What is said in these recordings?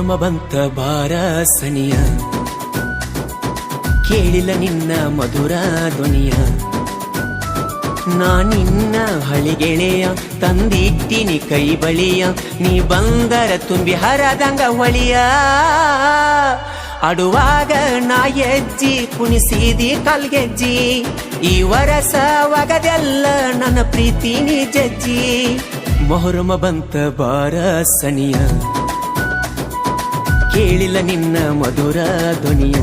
ಮೊಹರಮ ಬಂತ ಬಾರ ಸನಿಯ, ಕೇಳಿಲ್ಲ ನಿನ್ನ ಮಧುರ ಧ್ವನಿಯ. ನಾ ನಿನ್ನ ಹಳಿಗೆಳೆಯ ತಂದಿಟ್ಟಿನಿ ಕೈ ಬಳಿಯ, ನೀ ಬಂದರ ತುಂಬಿ ಹರದಂಗ ಹೊಳಿಯ. ಅಡುವಾಗ ನಾ ಹೆಜ್ಜಿ ಕುಣಿಸಿದಿ ಕಲ್ಗೆಜ್ಜಿ, ಈ ವರಸ ಒಗದೆಲ್ಲ ನನ್ನ ಪ್ರೀತಿ ನೀ ಜಜ್ಜಿ. ಮೊಹರಮ ಬಂತ ಬಾರ ಸನಿಯ, ಕೇಳಿಲ್ಲ ನಿನ್ನ ಮಧುರ ಧ್ವನಿಯ.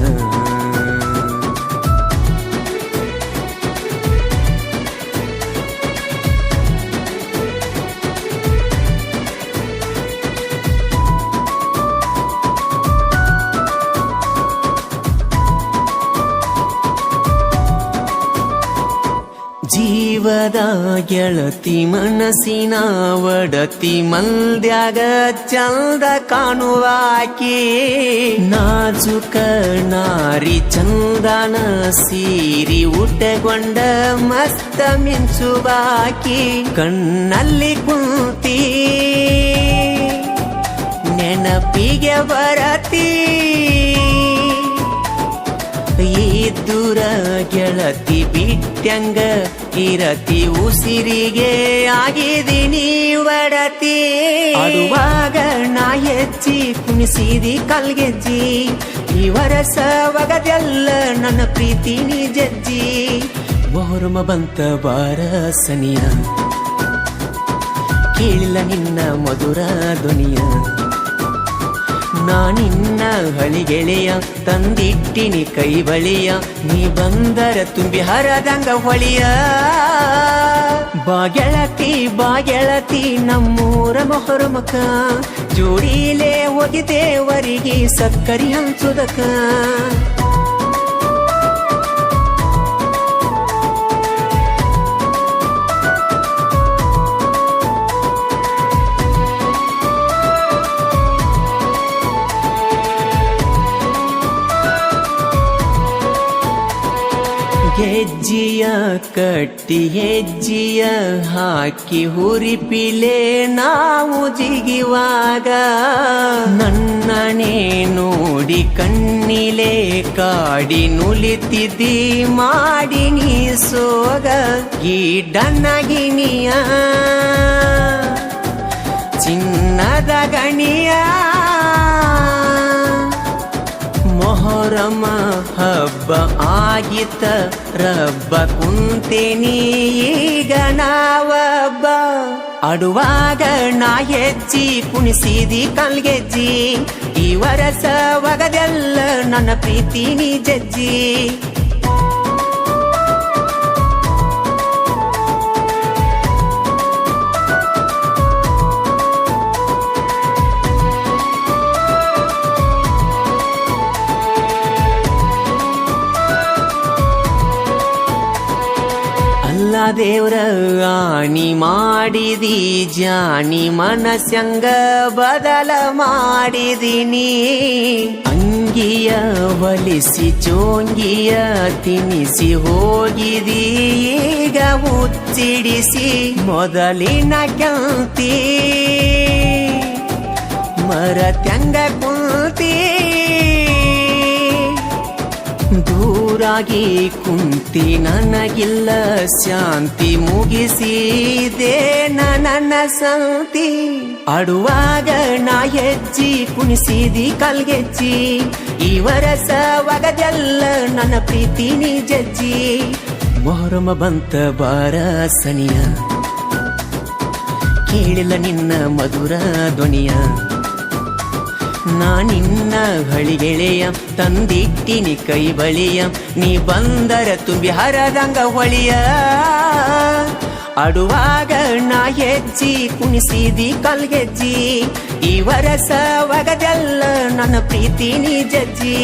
ಜೀವದ ಗೆಳತಿ ಮನಸ್ಸಿನ ಒಡತಿ, ಮಲ್ದ್ಯಾಗ ಚಂದ ಕಾಣುವಾಕಿ. ನಾಜುಕ ನಾರಿ ಚಂದನ ಸೀರಿ ಉಟ್ಟಗೊಂಡ ಮಸ್ತ ಮಿಂಚುವಾಕಿ. ಕಣ್ಣಲ್ಲಿ ಕುಂತಿ ನೆನಪಿಗೆ ಬರತಿ, ಈ ದೂರ ಗೆಳತಿ ಬಿಟ್ಟಂಗ ಇರತಿ, ಉಸಿರಿಗೆ ಆಗಿದೀನಿ ಒಡತಿ. ಆಡುವಾಗ ನಾ ಹೆಜ್ಜಿ ಕುಣಿಸಿದಿ ಕಲ್ಗೆಜ್ಜಿ, ಈ ವರಸ ಒಗದೆಲ್ಲ ನನ್ನ ಪ್ರೀತಿ ನೀ ಜಜ್ಜಿ. ಮೊಹರಮ ಬಂತ ಬಾರ ಸನಿಯ, ಕೇಳಿಲ್ಲ ನಿನ್ನ ಮಧುರ ಧ್ವನಿಯ. ನಾ ನಿನ್ನ ಹಳಿಗೆಳೆಯ ತಂದಿಟ್ಟಿನಿ ಕೈ ಬಳಿಯ, ನೀ ಬಂದರ ತುಂಬಿ ಹರದಂಗ ಹೊಳಿಯ. ಬಾಗೆಳತಿ ಬಾಗೆಳತಿ ನಮ್ಮೂರ ಮೊಹರಮಕ, ಜೋಡಿಲೇ ಹೋಗಿದ್ದೇವರಿಗೆ ಸಕ್ಕರಿ ಹಂಚುದಕ. ಹೆಜ್ಜಿಯ ಕಟ್ಟಿ ಹೆಜ್ಜಿಯ ಹಾಕಿ ಹುರಿಪಿಲೆ ನಾವು ಜಿಗಿವಾಗ, ನನ್ನನೇ ನೋಡಿ ಕಣ್ಣಿಲೆ ಕಾಡಿ ನುಲಿತಿದ್ದಿ ಮಾಡಿ ನೀ ಸೋಗ. ಗಿಡನಗಿನಿಯ ಚಿನ್ನದ ಗಣಿಯ, ಮೊಹರಮ ಹಬ್ಬ ಆಗಿತ್ತ ರಬ್ಬ, ಕುಂತೇನಿ ಈಗ ನಾವಬ್ಬ. ಆಡುವಾಗ ನಾ ಹೆಜ್ಜಿ ಕುಣಿಸಿದಿ ಕಲ್ಗೆಜ್ಜಿ, ಈ ವರಸ ಒಗದೆಲ್ಲ ನನ್ನ ಪ್ರೀತಿ ನೀ ಜಜ್ಜಿ. ಅಲ್ಲ ದೇವ್ರ ಆಣಿ ಮಾಡಿದಿ ಜಾನಿ, ಮನಸ್ಸಂಗ ಬದಲ ಮಾಡಿದಿನಿ. ಅಂಗಿಯ ಹೊಲಿಸಿ ಚೋಂಗಿಯ ತಿನಿಸಿ ಹೋಗಿದಿ ಈಗ ಮುಚ್ಚಿಡಿಸಿ. ಮೊದಲಿನ ಕೆಂತಿ ಮರತ್ಯಂಗ ಕುಂತಿ, ದೂರಾಗಿ ಕುಂತಿ ನನಗಿಲ್ಲ ಶಾಂತಿ, ಮುಗಿಸಿದೆ ನನ್ನ ಸಂತಿ. ಆಡುವಾಗ ನಾ ಹೆಜ್ಜಿ ಕುಣಿಸಿದಿ ಕಲ್ಗೆಜ್ಜಿ, ಈ ವರಸ ಒಗದೆಲ್ಲ ನನ್ನ ಪ್ರೀತಿ ನೀ ಜಜ್ಜಿ. ಮೊಹರಮ ಬಂತ ಬಾರ ಸನಿಯ, ಕೇಳಿಲ್ಲ ನಿನ್ನ ಮಧುರ ಧ್ವನಿಯ. ನಾ ನಿನ್ನ ಹಳಿಗೆಳೆಯ ತಂದಿಟ್ಟಿನಿ ಕೈ ಬಳಿಯ, ನೀ ಬಂದರ ತುಂಬಿ ಹರದಂಗ ಹೊಳಿಯ. ಆಡುವಾಗ ನಾ ಹೆಜ್ಜಿ ಕುಣಿಸಿದಿ ಕಲ್ಗೆಜ್ಜಿ, ಈ ವರಸ ಒಗದೆಲ್ಲ ನನ್ನ ಪ್ರೀತಿ ನೀ ಜಜ್ಜಿ.